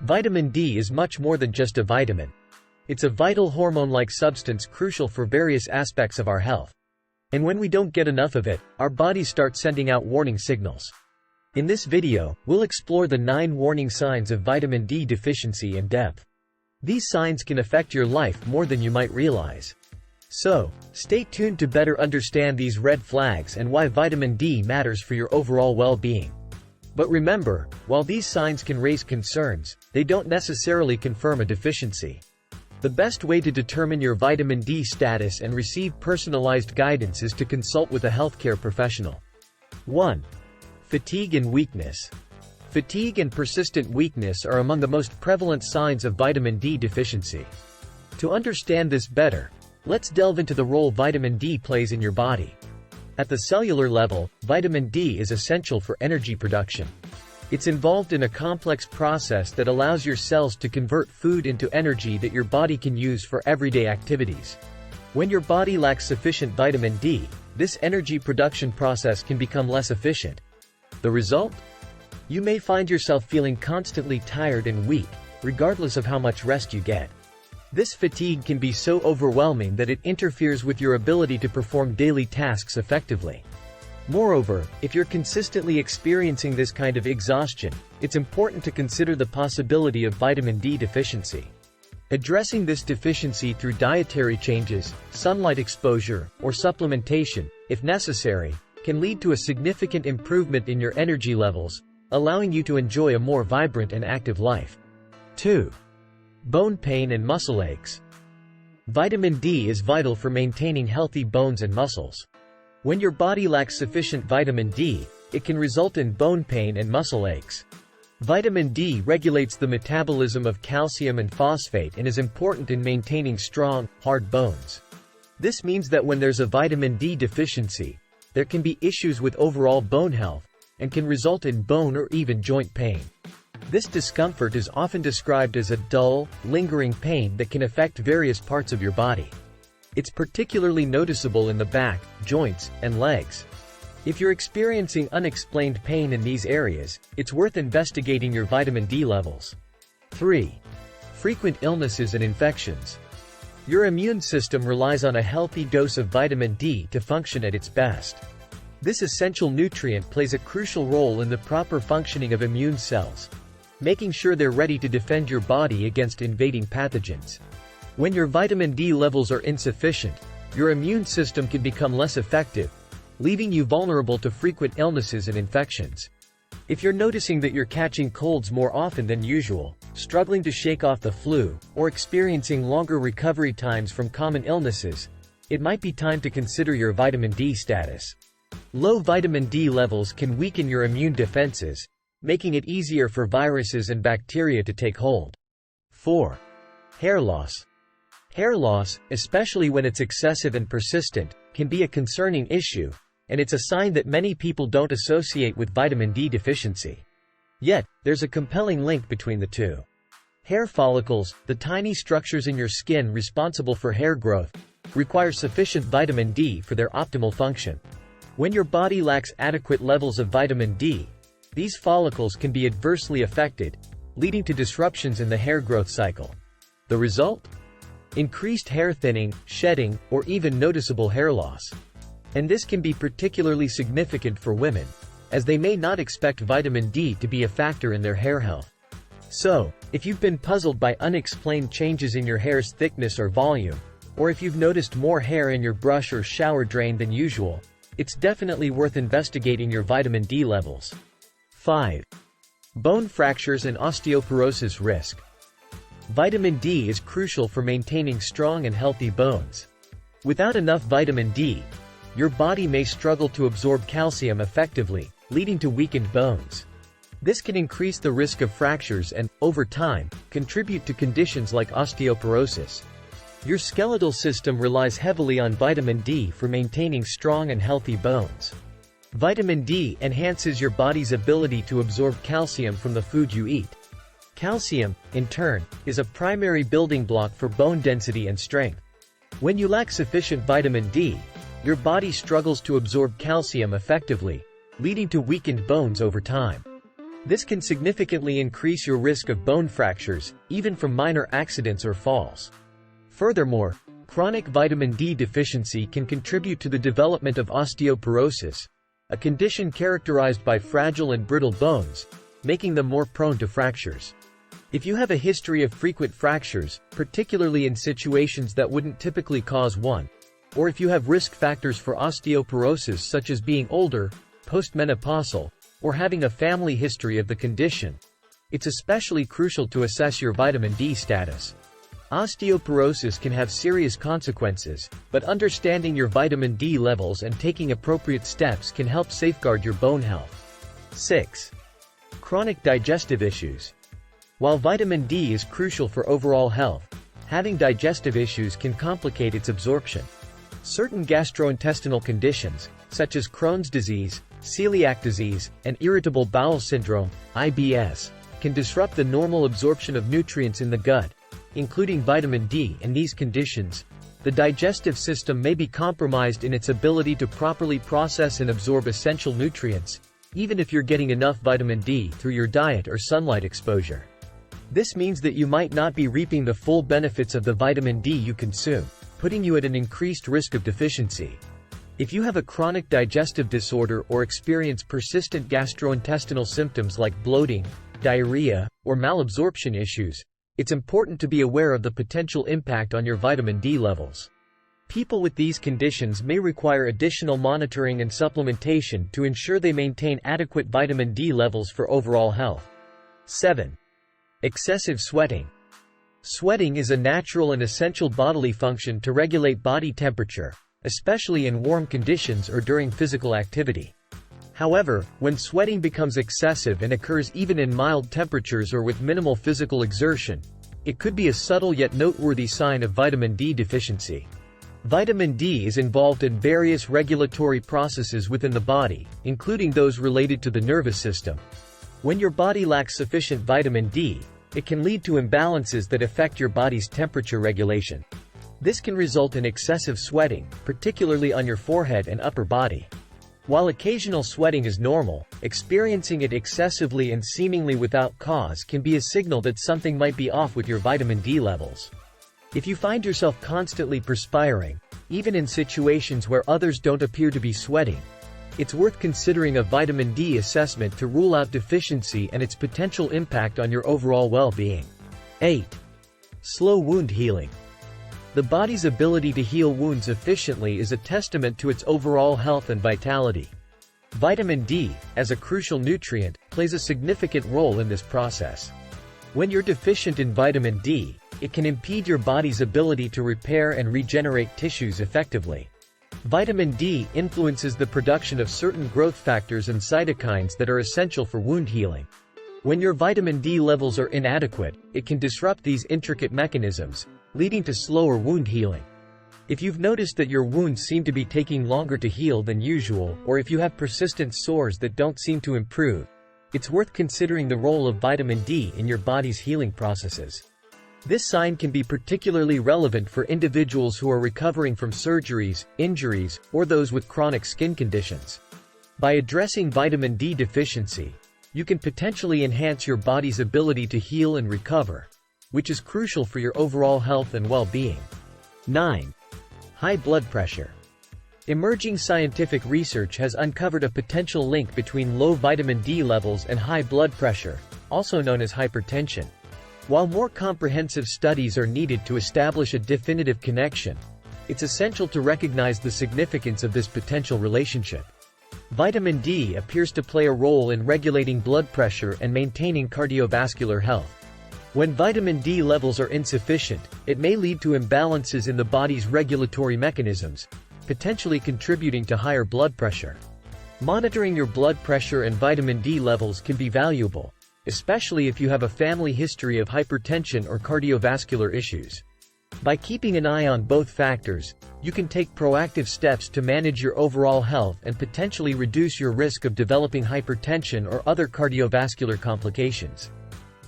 Vitamin D is much more than just a vitamin. It's a vital hormone-like substance crucial for various aspects of our health. And when we don't get enough of it, our bodies start sending out warning signals. In this video, we'll explore the 9 warning signs of vitamin D deficiency in depth. These signs can affect your life more than you might realize. So, stay tuned to better understand these red flags and why vitamin D matters for your overall well-being. But remember, while these signs can raise concerns, they don't necessarily confirm a deficiency. The best way to determine your vitamin D status and receive personalized guidance is to consult with a healthcare professional. 1. Fatigue and weakness. Fatigue and persistent weakness are among the most prevalent signs of vitamin D deficiency. To understand this better, let's delve into the role vitamin D plays in your body. At the cellular level, vitamin D is essential for energy production. It's involved in a complex process that allows your cells to convert food into energy that your body can use for everyday activities. When your body lacks sufficient vitamin D, this energy production process can become less efficient. The result? You may find yourself feeling constantly tired and weak, regardless of how much rest you get. This fatigue can be so overwhelming that it interferes with your ability to perform daily tasks effectively. Moreover, if you're consistently experiencing this kind of exhaustion, it's important to consider the possibility of vitamin D deficiency. Addressing this deficiency through dietary changes, sunlight exposure, or supplementation, if necessary, can lead to a significant improvement in your energy levels, allowing you to enjoy a more vibrant and active life. 2. Bone pain and muscle aches. Vitamin D is vital for maintaining healthy bones and muscles. When your body lacks sufficient vitamin D, it can result in bone pain and muscle aches. Vitamin D regulates the metabolism of calcium and phosphate and is important in maintaining strong, hard bones. This means that when there's a vitamin D deficiency, there can be issues with overall bone health, and can result in bone or even joint pain. This discomfort is often described as a dull, lingering pain that can affect various parts of your body. It's particularly noticeable in the back, joints, and legs. If you're experiencing unexplained pain in these areas, it's worth investigating your vitamin D levels. 3. Frequent illnesses and infections. Your immune system relies on a healthy dose of vitamin D to function at its best. This essential nutrient plays a crucial role in the proper functioning of immune cells, making sure they're ready to defend your body against invading pathogens. When your vitamin D levels are insufficient, your immune system can become less effective, leaving you vulnerable to frequent illnesses and infections. If you're noticing that you're catching colds more often than usual, struggling to shake off the flu, or experiencing longer recovery times from common illnesses, it might be time to consider your vitamin D status. Low vitamin D levels can weaken your immune defenses, making it easier for viruses and bacteria to take hold. 4. Hair loss. Hair loss, especially when it's excessive and persistent, can be a concerning issue, and it's a sign that many people don't associate with vitamin D deficiency. Yet, there's a compelling link between the two. Hair follicles, the tiny structures in your skin responsible for hair growth, require sufficient vitamin D for their optimal function. When your body lacks adequate levels of vitamin D, these follicles can be adversely affected, leading to disruptions in the hair growth cycle. The result? Increased hair thinning, shedding, or even noticeable hair loss. And this can be particularly significant for women, as they may not expect vitamin D to be a factor in their hair health. So, if you've been puzzled by unexplained changes in your hair's thickness or volume, or if you've noticed more hair in your brush or shower drain than usual, it's definitely worth investigating your vitamin D levels. 5. Bone fractures and osteoporosis risk. Vitamin D is crucial for maintaining strong and healthy bones. Without enough vitamin D, your body may struggle to absorb calcium effectively, leading to weakened bones. This can increase the risk of fractures and, over time, contribute to conditions like osteoporosis. Your skeletal system relies heavily on vitamin D for maintaining strong and healthy bones. Vitamin D enhances your body's ability to absorb calcium from the food you eat. Calcium, in turn, is a primary building block for bone density and strength. When you lack sufficient vitamin D, your body struggles to absorb calcium effectively, leading to weakened bones over time. This can significantly increase your risk of bone fractures, even from minor accidents or falls. Furthermore, chronic vitamin D deficiency can contribute to the development of osteoporosis, a condition characterized by fragile and brittle bones, making them more prone to fractures. If you have a history of frequent fractures, particularly in situations that wouldn't typically cause one, or if you have risk factors for osteoporosis such as being older, postmenopausal, or having a family history of the condition, it's especially crucial to assess your vitamin D status. Osteoporosis can have serious consequences, but understanding your vitamin D levels and taking appropriate steps can help safeguard your bone health. 6. Chronic digestive issues. While vitamin D is crucial for overall health, having digestive issues can complicate its absorption. Certain gastrointestinal conditions, such as Crohn's disease, celiac disease, and irritable bowel syndrome, IBS, can disrupt the normal absorption of nutrients in the gut, including vitamin D. In these conditions, the digestive system may be compromised in its ability to properly process and absorb essential nutrients, even if you're getting enough vitamin D through your diet or sunlight exposure. This means that you might not be reaping the full benefits of the vitamin D you consume, putting you at an increased risk of deficiency. If you have a chronic digestive disorder or experience persistent gastrointestinal symptoms like bloating, diarrhea, or malabsorption issues, it's important to be aware of the potential impact on your vitamin D levels. People with these conditions may require additional monitoring and supplementation to ensure they maintain adequate vitamin D levels for overall health. 7. Excessive sweating. Sweating is a natural and essential bodily function to regulate body temperature, especially in warm conditions or during physical activity. However, when sweating becomes excessive and occurs even in mild temperatures or with minimal physical exertion, it could be a subtle yet noteworthy sign of vitamin D deficiency. Vitamin D is involved in various regulatory processes within the body, including those related to the nervous system. When your body lacks sufficient vitamin D, it can lead to imbalances that affect your body's temperature regulation. This can result in excessive sweating, particularly on your forehead and upper body. While occasional sweating is normal, experiencing it excessively and seemingly without cause can be a signal that something might be off with your vitamin D levels. If you find yourself constantly perspiring, even in situations where others don't appear to be sweating, it's worth considering a vitamin D assessment to rule out deficiency and its potential impact on your overall well-being. 8. Slow wound healing. The body's ability to heal wounds efficiently is a testament to its overall health and vitality. Vitamin D, as a crucial nutrient, plays a significant role in this process. When you're deficient in vitamin D, it can impede your body's ability to repair and regenerate tissues effectively. Vitamin D influences the production of certain growth factors and cytokines that are essential for wound healing. When your vitamin D levels are inadequate, it can disrupt these intricate mechanisms, leading to slower wound healing. If you've noticed that your wounds seem to be taking longer to heal than usual, or if you have persistent sores that don't seem to improve, it's worth considering the role of vitamin D in your body's healing processes. This sign can be particularly relevant for individuals who are recovering from surgeries, injuries, or those with chronic skin conditions. By addressing vitamin D deficiency, you can potentially enhance your body's ability to heal and recover, which is crucial for your overall health and well-being. 9. High blood pressure. Emerging scientific research has uncovered a potential link between low vitamin D levels and high blood pressure, also known as hypertension. While more comprehensive studies are needed to establish a definitive connection, it's essential to recognize the significance of this potential relationship. Vitamin D appears to play a role in regulating blood pressure and maintaining cardiovascular health. When vitamin D levels are insufficient, it may lead to imbalances in the body's regulatory mechanisms, potentially contributing to higher blood pressure. Monitoring your blood pressure and vitamin D levels can be valuable, especially if you have a family history of hypertension or cardiovascular issues. By keeping an eye on both factors, you can take proactive steps to manage your overall health and potentially reduce your risk of developing hypertension or other cardiovascular complications.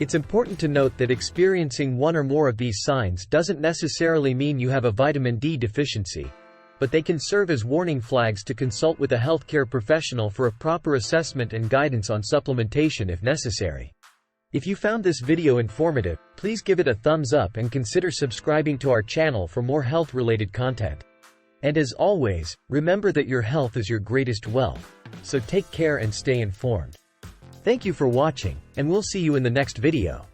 It's important to note that experiencing one or more of these signs doesn't necessarily mean you have a vitamin D deficiency. but they can serve as warning flags to consult with a healthcare professional for a proper assessment and guidance on supplementation if necessary. If you found this video informative, please give it a thumbs up and consider subscribing to our channel for more health-related content. And as always, remember that your health is your greatest wealth. So take care and stay informed. Thank you for watching, and we'll see you in the next video.